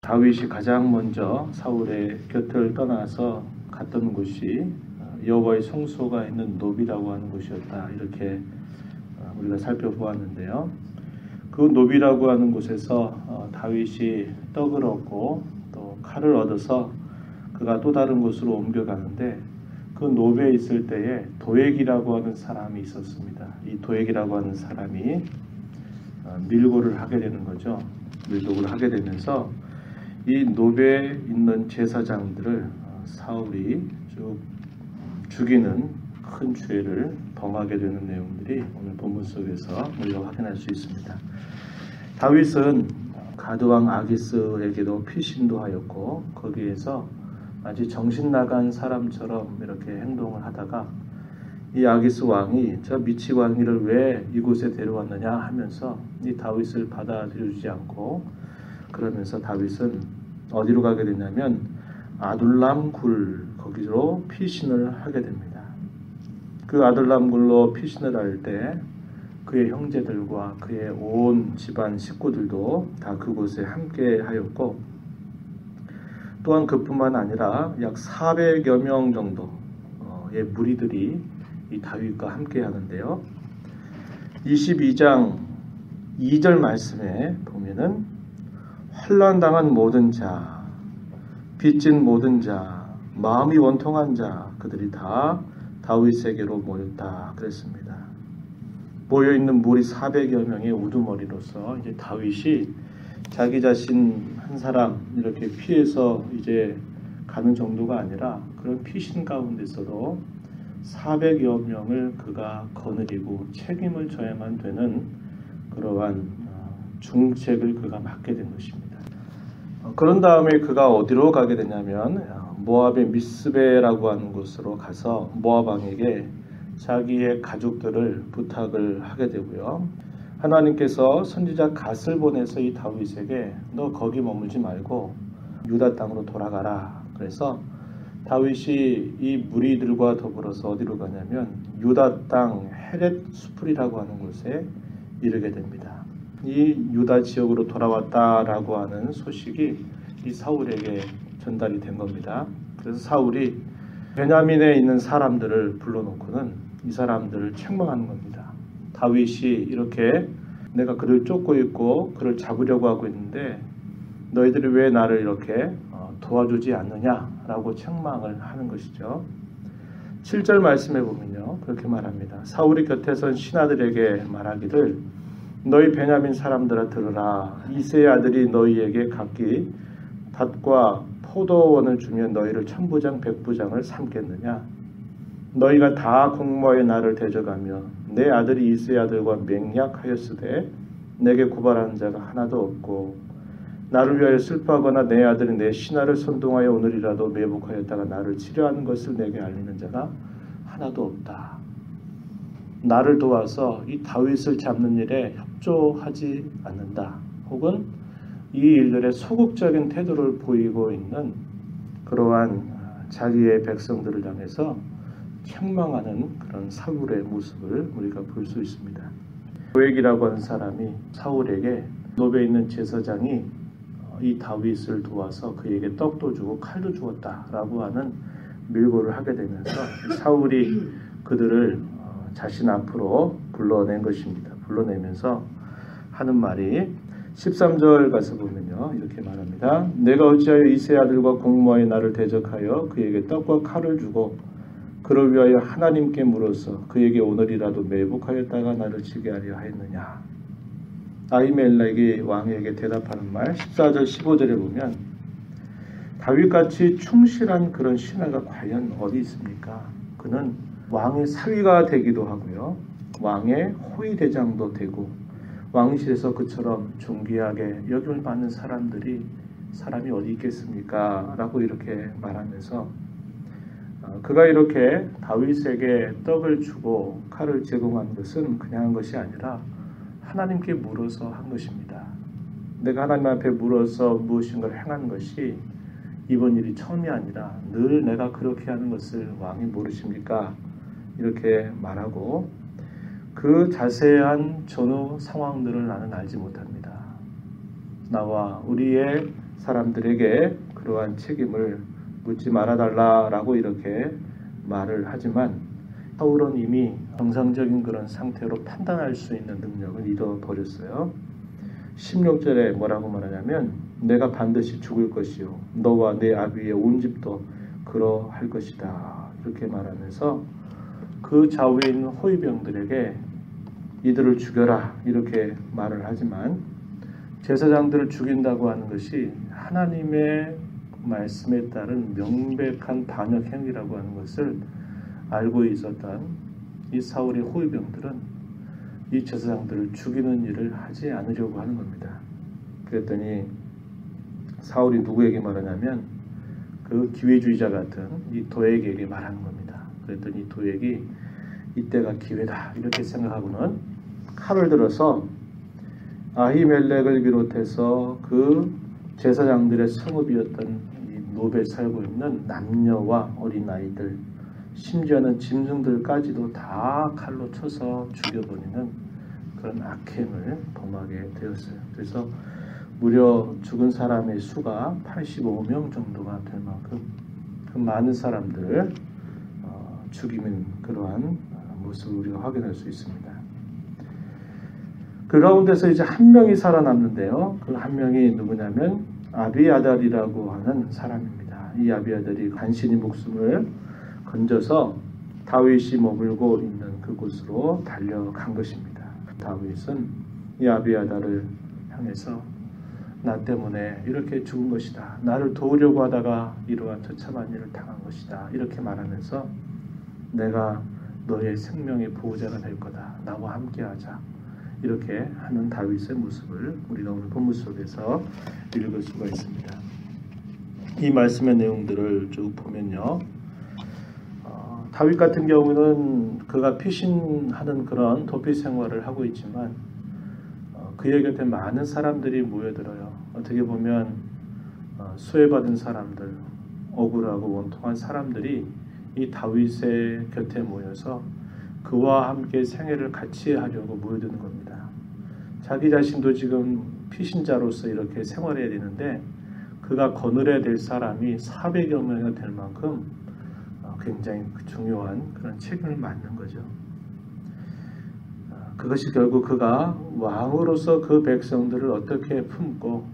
다윗이 가장 먼저 사울의 곁을 떠나서 갔던 곳이 여호와의 성소가 있는 노비라고 하는 곳이었다. 이렇게 우리가 살펴보았는데요. 그 노비라고 하는 곳에서 다윗이 떡을 얻고 또 칼을 얻어서 그가 또 다른 곳으로 옮겨가는데, 그 노비에 있을 때에 도액이라고 하는 사람이 있었습니다. 이 도액이라고 하는 사람이 밀고를 하게 되는 거죠. 밀독을 하게 되면서 이 노베에 있는 제사장들을 사울이 쭉 죽이는 큰 죄를 범하게 되는 내용들이 오늘 본문 속에서 우리가 확인할 수 있습니다. 다윗은 가드왕 아기스에게도 피신도 하였고, 거기에서 마치 정신 나간 사람처럼 이렇게 행동을 하다가 이 아기스 왕이 저 미치광이를 왜 이곳에 데려왔느냐 하면서 이 다윗을 받아들여주지 않고, 그러면서 다윗은 어디로 가게 되냐면 아둘람 굴, 거기로 피신을 하게 됩니다. 그 아둘람 굴로 피신을 할 때 그의 형제들과 그의 온 집안 식구들도 다 그곳에 함께 하였고, 또한 그뿐만 아니라 약 400여 명 정도의 무리들이 이 다윗과 함께 하는데요. 22장 2절 말씀에 보면은 환난당한 모든 자, 빚진 모든 자, 마음이 원통한 자, 그들이 다 다윗에게로 모였다 그랬습니다. 모여있는 무리 400여 명의 우두머리로서 이제 다윗이 자기 자신 한 사람 이렇게 피해서 이제 가는 정도가 아니라, 그런 피신 가운데서도 400여 명을 그가 거느리고 책임을 져야만 되는 그러한 중책을 그가 맡게 된 것입니다. 그런 다음에 그가 어디로 가게 되냐면 모압의 미스베라고 하는 곳으로 가서 모압 왕에게 자기의 가족들을 부탁을 하게 되고요. 하나님께서 선지자 갓을 보내서 이 다윗에게 너 거기 머물지 말고 유다 땅으로 돌아가라. 그래서 다윗이 이 무리들과 더불어서 어디로 가냐면 유다 땅 헤렛 수풀이라고 하는 곳에 이르게 됩니다. 이 유다 지역으로 돌아왔다라고 하는 소식이 이 사울에게 전달이 된 겁니다. 그래서 사울이 베냐민에 있는 사람들을 불러놓고는 이 사람들을 책망하는 겁니다. 다윗이 이렇게 내가 그를 쫓고 있고 그를 잡으려고 하고 있는데 너희들이 왜 나를 이렇게 도와주지 않느냐라고 책망을 하는 것이죠. 7절 말씀에 보면요, 그렇게 말합니다. 사울이 곁에 선 신하들에게 말하기를 너희 베냐민 사람들아 들으라. 이새의 아들이 너희에게 각기 밭과 포도원을 주면 너희를 천부장 백부장을 삼겠느냐? 너희가 다 공모하여 나를 대적하며 내 아들이 이새의 아들과 맹약하였으되 내게 고발하는 자가 하나도 없고 나를 위하여 슬퍼하거나 내 아들이 내 신하를 선동하여 오늘이라도 매복하였다가 나를 치려하는 것을 내게 알리는 자가 하나도 없다. 나를 도와서 이 다윗을 잡는 일에 협조하지 않는다. 혹은 이 일들의 소극적인 태도를 보이고 있는 그러한 자기의 백성들을 향해서 책망하는 그런 사울의 모습을 우리가 볼 수 있습니다. 도액이라고 하는 사람이 사울에게 노베에 있는 제사장이 이 다윗을 도와서 그에게 떡도 주고 칼도 주었다라고 하는 밀고를 하게 되면서 사울이 그들을 자신 앞으로 불러낸 것입니다. 불러내면서 하는 말이 13절 가서 보면요, 이렇게 말합니다. 내가 어찌하여 이새의 아들과 공모하여 나를 대적하여 그에게 떡과 칼을 주고 그를 위하여 하나님께 물어서 그에게 오늘이라도 매복하였다가 나를 치게 하려 하였느냐. 아히멜렉이 왕에게 대답하는 말 14절 15절에 보면 다윗같이 충실한 그런 신하가 과연 어디 있습니까? 그는 왕의 사위가 되기도 하고요, 왕의 호위대장도 되고 왕실에서 그처럼 존귀하게 여김을 받는 사람이 어디 있겠습니까? 라고 이렇게 말하면서 그가 이렇게 다윗에게 떡을 주고 칼을 제공한 것은 그냥 한 것이 아니라 하나님께 물어서 한 것입니다. 내가 하나님 앞에 물어서 무엇인가를 행한 것이 이번 일이 처음이 아니라 늘 내가 그렇게 하는 것을 왕이 모르십니까? 이렇게 말하고 그 자세한 전후 상황들을 나는 알지 못합니다. 나와 우리의 사람들에게 그러한 책임을 묻지 말아달라라고 이렇게 말을 하지만 사울은 이미 정상적인 그런 상태로 판단할 수 있는 능력을 잃어버렸어요. 16절에 뭐라고 말하냐면 내가 반드시 죽을 것이요 너와 내 아비의 온 집도 그러할 것이다 이렇게 말하면서 그 좌우에 있는 호위병들에게 이들을 죽여라 이렇게 말을 하지만 제사장들을 죽인다고 하는 것이 하나님의 말씀에 따른 명백한 반역 행위라고 하는 것을 알고 있었던 이 사울의 호위병들은 이 제사장들을 죽이는 일을 하지 않으려고 하는 겁니다. 그랬더니 사울이 누구에게 말하냐면 그 기회주의자 같은 이 도액에게 말하는 겁니다. 그랬더니 도액이 이때가 기회다 이렇게 생각하고는 칼을 들어서 아히멜렉을 비롯해서 그 제사장들의 성읍이었던 이 노베에 살고 있는 남녀와 어린아이들 심지어는 짐승들까지도 다 칼로 쳐서 죽여버리는 그런 악행을 범하게 되었어요. 그래서 무려 죽은 사람의 수가 85명 정도가 될 만큼 그 많은 사람들을 죽이는 그러한 모습을 우리가 확인할 수 있습니다. 그 가운데서 이제 한 명이 살아남는데요. 그 한 명이 누구냐면 아비아달이라고 하는 사람입니다. 이 아비아달이 간신히 목숨을 건져서 다윗이 머물고 있는 그곳으로 달려간 것입니다. 다윗은 이 아비아달을 향해서 나 때문에 이렇게 죽은 것이다. 나를 도우려고 하다가 이러한 처참한 일을 당한 것이다. 이렇게 말하면서 내가 너의 생명의 보호자가 될 거다. 나와 함께하자. 이렇게 하는 다윗의 모습을 우리가 오늘 본문 속에서 읽을 수가 있습니다. 이 말씀의 내용들을 쭉 보면요. 다윗 같은 경우는 그가 피신하는 그런 도피 생활을 하고 있지만 그의 곁에 많은 사람들이 모여들어요. 어떻게 보면 수혜받은 사람들, 억울하고 원통한 사람들이 이 다윗의 곁에 모여서 그와 함께 생애를 같이 하려고 모여드는 겁니다. 자기 자신도 지금 피신자로서 이렇게 생활해야 되는데 그가 거느려야 될 사람이 400여 명이 될 만큼 굉장히 중요한 그런 책임을 맡는 거죠. 그것이 결국 그가 왕으로서 그 백성들을 어떻게 품고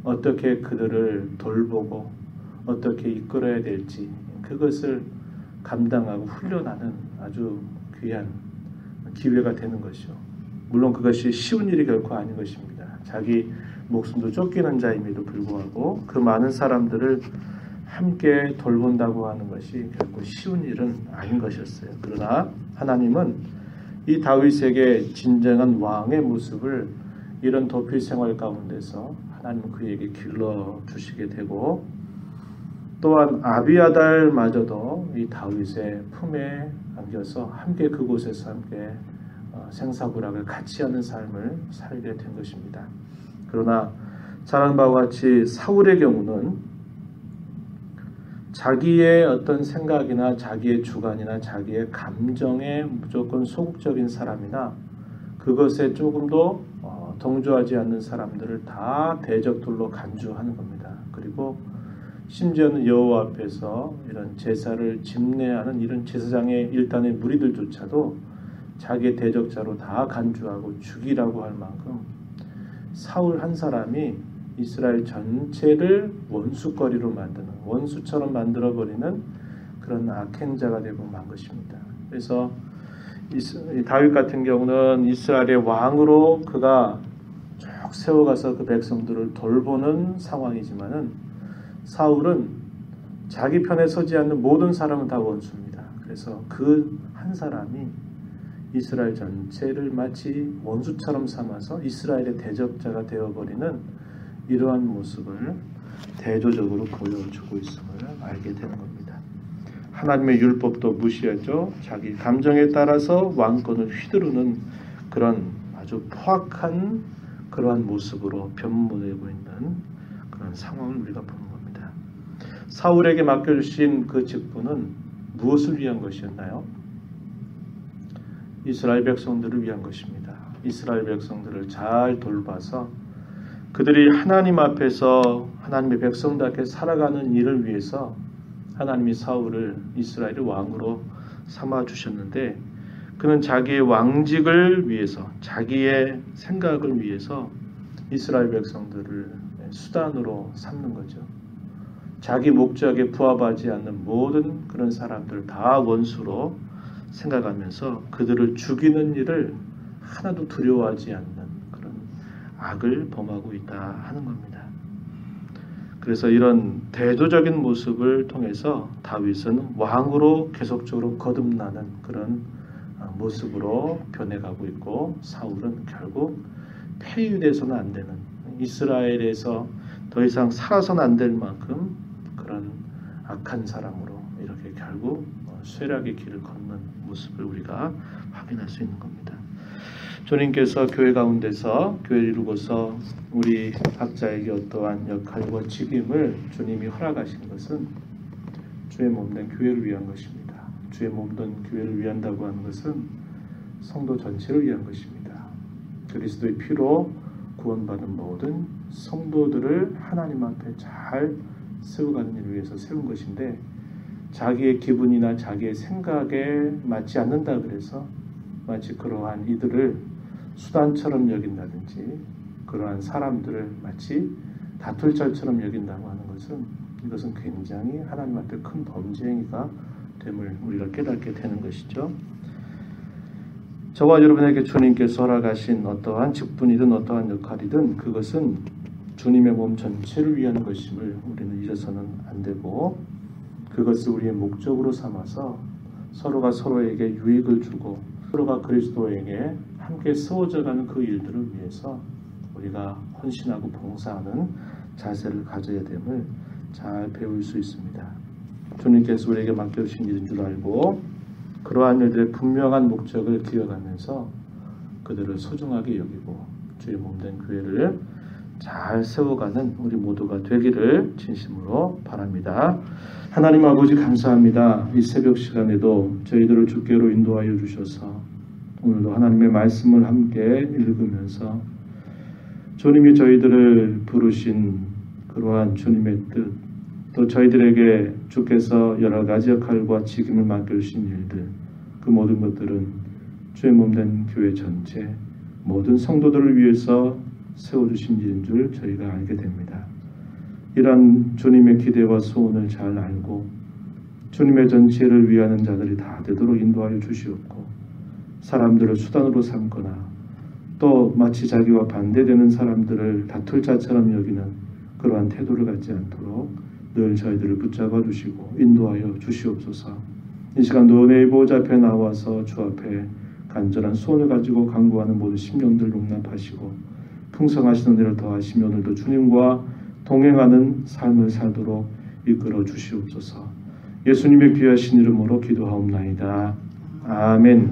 어떻게 그들을 돌보고 어떻게 이끌어야 될지 그것을 감당하고 훈련하는 아주 귀한 기회가 되는 것이죠. 물론 그것이 쉬운 일이 결코 아닌 것입니다. 자기 목숨도 쫓기는 자임에도 불구하고 그 많은 사람들을 함께 돌본다고 하는 것이 결코 쉬운 일은 아닌 것이었어요. 그러나 하나님은 이 다윗에게 진정한 왕의 모습을 이런 도피 생활 가운데서 하나님은 그에게 길러주시게 되고 또한 아비아달마저도 이 다윗의 품에 안겨서 함께 그곳에서 함께 생사부락을 같이 하는 삶을 살게 된 것입니다. 그러나 잘한 바와 같이 사울의 경우는 자기의 어떤 생각이나 자기의 주관이나 자기의 감정에 무조건 소극적인 사람이나 그것에 조금도 동조하지 않는 사람들을 다 대적들로 간주하는 겁니다. 그리고 심지어는 여호와 앞에서 이런 제사를 집례하는 이런 제사장의 일단의 무리들조차도 자기의 대적자로 다 간주하고 죽이라고 할 만큼 사울 한 사람이 이스라엘 전체를 원수거리로 만드는 원수처럼 만들어버리는 그런 악행자가 되고 만 것입니다. 그래서 다윗 같은 경우는 이스라엘의 왕으로 그가 쭉 세워가서 그 백성들을 돌보는 상황이지만은 사울은 자기 편에 서지 않는 모든 사람은 다 원수입니다. 그래서 그 한 사람이 이스라엘 전체를 마치 원수처럼 삼아서 이스라엘의 대적자가 되어버리는 이러한 모습을 대조적으로 보여주고 있음을 알게 되는 겁니다. 하나님의 율법도 무시하죠. 자기 감정에 따라서 왕권을 휘두르는 그런 아주 포악한 그러한 모습으로 변모되고 있는 그런 상황을 우리가 보는 겁니다. 사울에게 맡겨주신 그 직분은 무엇을 위한 것이었나요? 이스라엘 백성들을 위한 것입니다. 이스라엘 백성들을 잘 돌봐서 그들이 하나님 앞에서 하나님의 백성답게 살아가는 일을 위해서 하나님이 사울을 이스라엘의 왕으로 삼아 주셨는데 그는 자기의 왕직을 위해서 자기의 생각을 위해서 이스라엘 백성들을 수단으로 삼는 거죠. 자기 목적에 부합하지 않는 모든 그런 사람들을 다 원수로 생각하면서 그들을 죽이는 일을 하나도 두려워하지 않는 그런 악을 범하고 있다 하는 겁니다. 그래서 이런 대조적인 모습을 통해서 다윗은 왕으로 계속적으로 거듭나는 그런 모습으로 변해가고 있고 사울은 결국 폐위돼서는 안 되는 이스라엘에서 더 이상 살아서는 안 될 만큼 그런 악한 사람으로 이렇게 결국 쇠락의 길을 걷는 모습을 우리가 확인할 수 있는 겁니다. 주님께서 교회 가운데서 교회를 이루고서 우리 각자에게 어떠한 역할과 직임을 주님이 허락하신 것은 주의 몸된 교회를 위한 것입니다. 주의 몸된 교회를 위한다고 하는 것은 성도 전체를 위한 것입니다. 그리스도의 피로 구원받은 모든 성도들을 하나님 앞에 잘 세워가는 일을 위해서 세운 것인데 자기의 기분이나 자기의 생각에 맞지 않는다 그래서 마치 그러한 이들을 수단처럼 여긴다든지 그러한 사람들을 마치 다툴 자처럼 여긴다고 하는 것은 이것은 굉장히 하나님 앞에 큰 범죄 행위가 됨을 우리가 깨닫게 되는 것이죠. 저와 여러분에게 주님께서 허락하신 어떠한 직분이든 어떠한 역할이든 그것은 주님의 몸 전체를 위한 것임을 우리는 잊어서는 안 되고 그것을 우리의 목적으로 삼아서 서로가 서로에게 유익을 주고 서로가 그리스도에게 함께 세워져가는 그 일들을 위해서 우리가 헌신하고 봉사하는 자세를 가져야 됨을 잘 배울 수 있습니다. 주님께서 우리에게 맡겨주신 일인 줄 알고 그러한 일들의 분명한 목적을 기억하면서 그들을 소중하게 여기고 주의 몸된 교회를 잘 세워가는 우리 모두가 되기를 진심으로 바랍니다. 하나님 아버지 감사합니다. 이 새벽 시간에도 저희들을 주께로 인도하여 주셔서 오늘도 하나님의 말씀을 함께 읽으면서 주님이 저희들을 부르신 그러한 주님의 뜻, 또 저희들에게 주께서 여러 가지 역할과 직임을 맡겨주신 일들, 그 모든 것들은 주의 몸된 교회 전체 모든 성도들을 위해서 세워주신 일인 줄 저희가 알게 됩니다. 이러한 주님의 기대와 소원을 잘 알고 주님의 전체를 위하는 자들이 다 되도록 인도하여 주시옵고 사람들을 수단으로 삼거나 또 마치 자기와 반대되는 사람들을 다툴 자처럼 여기는 그러한 태도를 갖지 않도록 늘 저희들을 붙잡아 주시고 인도하여 주시옵소서. 이 시간도 은혜의 보좌 앞에 나와서 주 앞에 간절한 소원을 가지고 간구하는 모든 심령들 용납하시고 풍성하신 은혜를 더하시며 오늘도 주님과 동행하는 삶을 살도록 이끌어 주시옵소서. 예수님의 귀하신 이름으로 기도하옵나이다. 아멘.